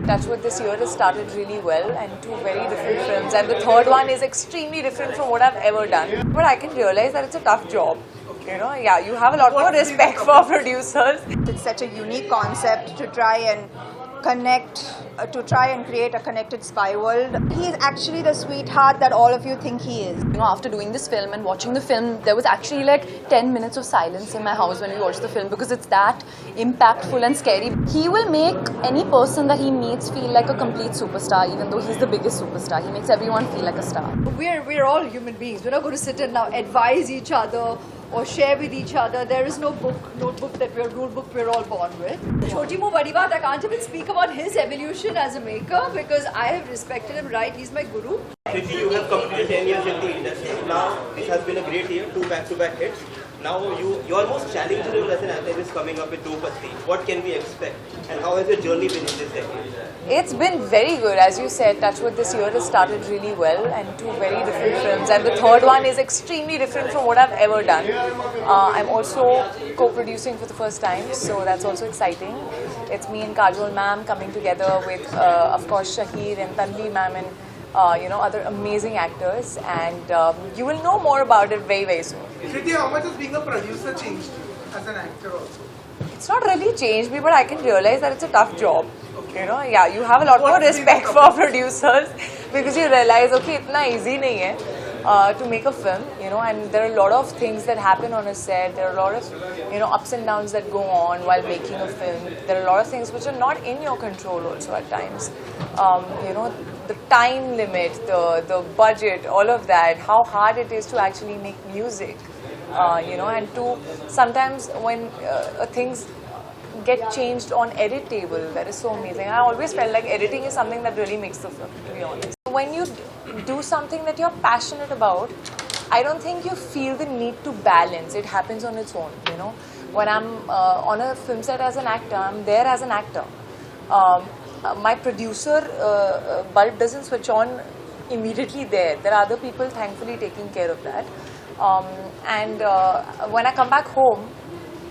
touch wood, this year has started really well, and two very different films, and the third one is extremely different from what I've ever done. But I can realize that it's a tough job. You know, yeah, you have a lot more respect for producers. It's such a unique concept to try and connect, to try and create a connected spy world. He is actually the sweetheart that all of you think he is. You know, after doing this film and watching the film, there was actually like 10 minutes of silence in my house when we watched the film because it's that impactful and scary. He will make any person that he meets feel like a complete superstar, even though he's the biggest superstar. He makes everyone feel like a star. We're all human beings. We're not going to sit and now advise each other or share with each other. There is no notebook rule book we're all born with. Choti mo badi baat, I can't even speak about his evolution as a maker because I have respected him, right? He's my guru. Kriti, you have completed 10 years in the industry. Now it has been a great year, 2 back-to-back hits. Now your most challenging role as an actor is coming up with Dopasti. What can we expect? And how has your journey been in this decade? It's been very good. As you said, touch wood, this year has started really well, and two very different films, and the third one is extremely different from what I've ever done. I'm also co-producing for the first time, so that's also exciting. It's me and Kajol ma'am coming together with, of course, Shahir and Tanvi ma'am and other amazing actors, and you will know more about it very, very soon. Kriti, how much has being a producer changed you as an actor also? It's not really changed me, but I can realize that it's a tough job. You know, yeah, you have a lot more respect for producers because you realize, okay, itna easy nahi hai to make a film, and there are a lot of things that happen on a set. There are a lot of, ups and downs that go on while making a film. There are a lot of things which are not in your control also at times. The time limit, the budget, all of that, how hard it is to actually make music, and to sometimes when things get changed on edit table, that is so amazing. I always felt like editing is something that really makes the film, to be honest. When you do something that you're passionate about, I don't think you feel the need to balance. It happens on its own, When I'm on a film set as an actor, I'm there as an actor. My producer bulb doesn't switch on immediately there. There are other people thankfully taking care of that. When I come back home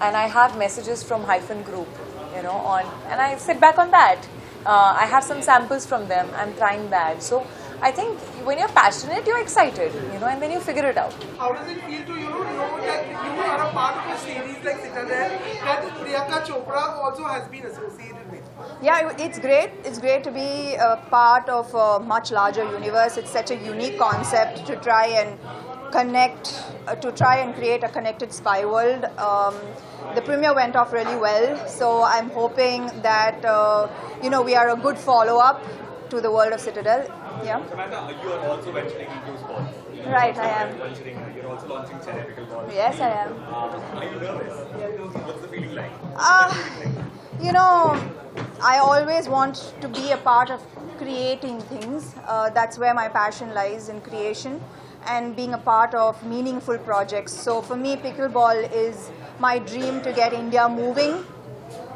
and I have messages from Hyphen Group, and I sit back on that. I have some samples from them. I'm trying that. So I think when you're passionate, you're excited, and then you figure it out. How does it feel to know that you are a part of a series like Citadel that Priyanka Chopra also has been associated with? Yeah, it's great. It's great to be a part of a much larger universe. It's such a unique concept to try and connect, to try and create a connected spy world. The premiere went off really well, so I'm hoping that we are a good follow-up to the world of Citadel. Yeah. Samantha, you are also venturing into sports. Right, I am. You're also launching Theoretical Balls. Yes, I am. Are you nervous? What's the feeling like? I always want to be a part of creating things. That's where my passion lies, in creation and being a part of meaningful projects. So for me, pickleball is my dream to get India moving.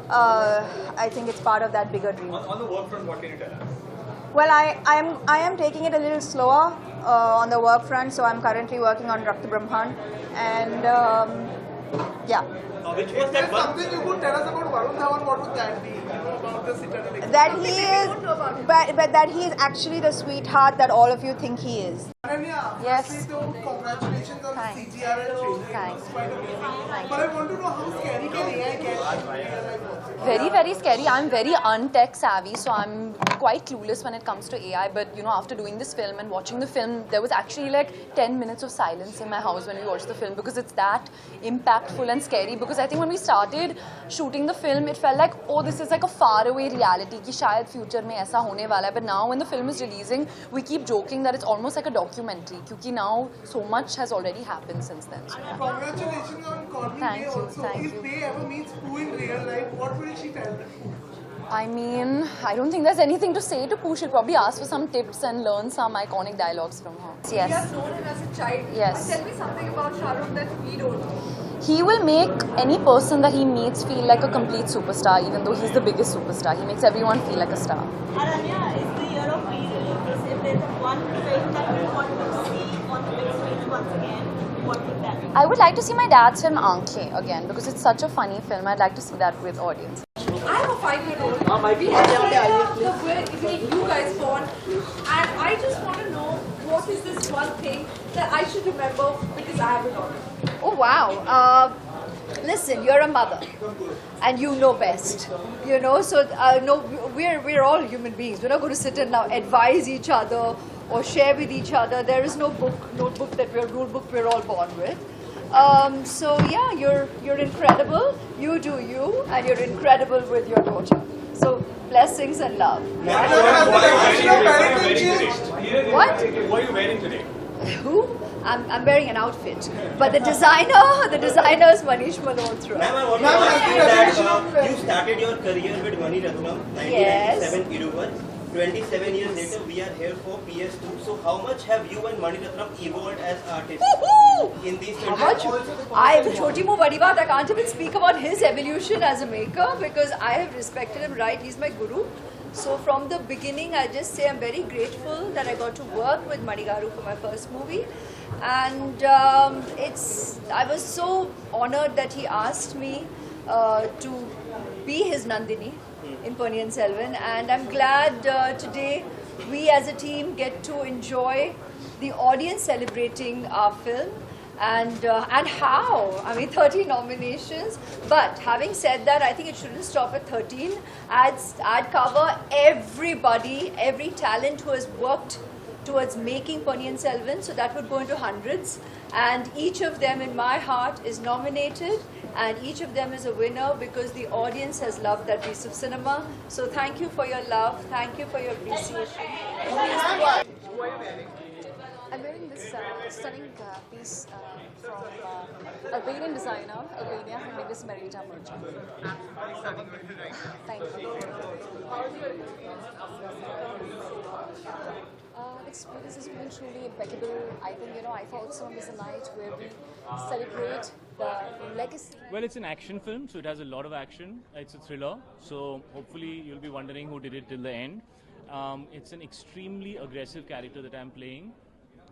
I think it's part of that bigger dream. On the work front, what can you tell us? Well, I am taking it a little slower on the work front, so I'm currently working on Rakta Brahman, and yeah. Which was that one? Something you could tell us about Varun Dhawan, what would that be? About the Citadel experience? That he is, but that he is actually the sweetheart that all of you think he is. Ananya, Yes. firstly, congratulations on Thanks. CGR and training. Thanks. It was quite amazing. Thank But I want to know how scary can AI get in real life also? Very, very scary. I'm very un-tech savvy, so I'm quite clueless when it comes to AI. But, after doing this film and watching the film, there was actually like 10 minutes of silence in my house when we watched the film because it's that impactful and scary. Because I think when we started shooting the film, it felt like, oh, this is like a faraway reality, ki shayad future mein aisa hone wala hai. But now when the film is releasing, we keep joking that it's almost like a documentary, kyunki now so much has already happened since then. So, yeah. Congratulations on calling Thank May you, also. thank If you. May ever meets Pooh in real life, what will she tell them? I mean, I don't think there's anything to say to Pooh. She'll probably ask for some tips and learn some iconic dialogues from her. We have Yes. known him as a child. Yes. Tell me something about Shah Rukh that we don't. He will make any person that he meets feel like a complete superstar, even though he's the biggest superstar. He makes everyone feel like a star. Ananya, is the year of re-release. If there's one film that you want to see on the big screen once again, what would that be? I would like to see my dad's film Aankhein again because it's such a funny film. I'd like to see that with audience. I have a 5-year-old. We have the way you guys bond, and I just want to know what is this one thing that I should remember because I have a daughter. Oh wow. Listen, you're a mother, and you know best. You know, so no, we're all human beings. We're not going to sit and now advise each other or share with each other. There is no notebook that rule book we're all born with. So yeah, you're incredible. You do you, and you're incredible with your daughter. So blessings and love. What are you wearing today? Who? I'm wearing an outfit, but the designer is Manish Malhotra. Ma'am, I want to ask you that you started your career with Mani Ratnam, 1997 Iruvas. 27 years later, we are here for PS2. So how much have you and Mani Ratnam evolved as artists in these 20 How much? Choti Mu Badi Baat, I can't even speak about his evolution as a maker because I have respected him, right? He's my guru. So from the beginning, I just say I'm very grateful that I got to work with Mani Garu for my first movie. And I was so honored that he asked me to be his Nandini in Ponniyin Selvan, and I'm glad today we as a team get to enjoy the audience celebrating our film and how. I mean, 13 nominations. But having said that, I think it shouldn't stop at 13. I'd cover everybody, every talent who has worked towards making Ponniyin Selvan, so that would go into hundreds, and each of them in my heart is nominated, and each of them is a winner because the audience has loved that piece of cinema. So thank you for your love, thank you for your appreciation. I'm wearing this stunning piece from Albanian designer, Albania. Her name is Marita Merchant. Thank you. This has been truly impeccable. I think, IIFA Utsavam is a night where we celebrate the legacy. Well, it's an action film, so it has a lot of action. It's a thriller, so hopefully you'll be wondering who did it till the end. It's an extremely aggressive character that I'm playing,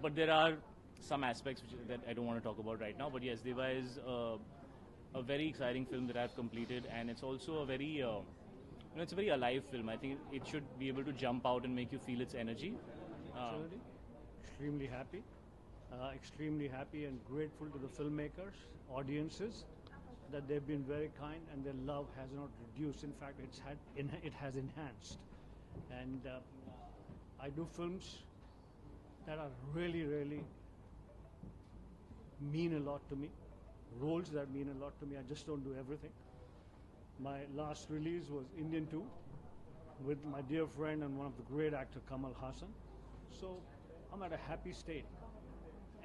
but there are some aspects that I don't want to talk about right now. But yes, Deva is a very exciting film that I've completed, and it's also a very, it's a very alive film. I think it should be able to jump out and make you feel its energy. Extremely happy and grateful to the filmmakers, audiences, that they've been very kind and their love has not reduced. In fact, it has enhanced. And I do films that are really, really mean a lot to me, roles that mean a lot to me. I just don't do everything. My last release was Indian 2 with my dear friend and one of the great actor Kamal Hassan. So I'm at a happy state.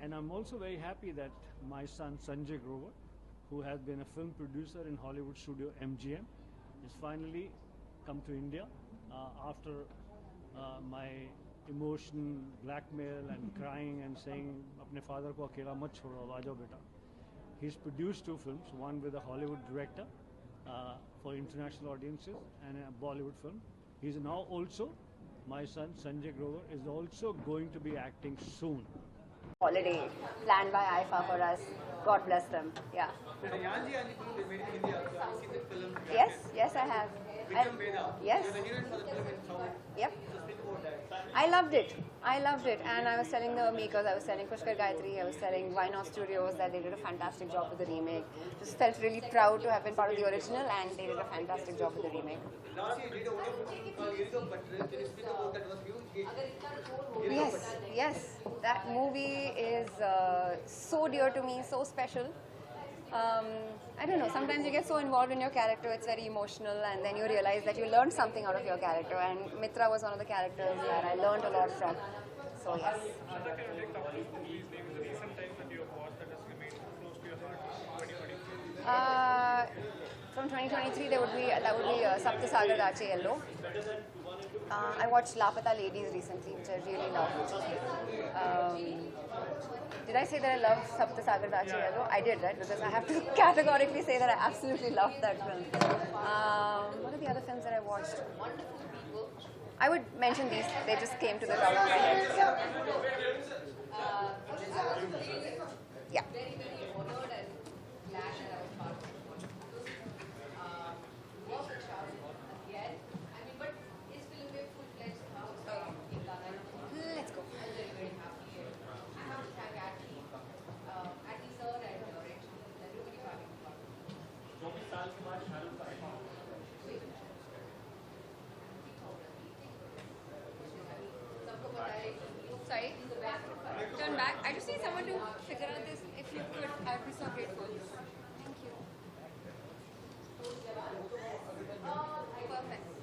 And I'm also very happy that my son Sanjay Grover, who has been a film producer in Hollywood studio MGM, has finally come to India after my emotion, blackmail and crying and saying, "Apne father ko akela mat chodo, aa jao beta." He's produced 2 films, one with a Hollywood director for international audiences and a Bollywood film. He's now also, my son Sanjay Grover is also going to be acting soon. Holiday planned by IIFA for us. God bless them. Yeah. Yes, I have. Yes. Yep. I loved it, and I was telling the makers, I was telling Pushkar Gayatri, I was telling Why Not Studios that they did a fantastic job with the remake. Just felt really proud to have been part of the original, and they did a fantastic job with the remake. Yes, that movie is so dear to me, so special. I don't know, sometimes you get so involved in your character, it's very emotional, and then you realize that you learned something out of your character, and Mitra was one of the characters that I learned a lot from. So yes. From 2023, that would be Sapta Sagar Dache Yellow. I watched Lapata Ladies recently, which I really loved. Did I say that I love Sapta Sagar Dache Yellow? I did, right? Because I have to categorically say that I absolutely loved that film. What are the other films that I watched? I would mention these. They just came to the top of my head. Yeah. Sorry? Turn back. I just need someone to figure out this. If you could, I'd be so grateful. Thank you. Perfect.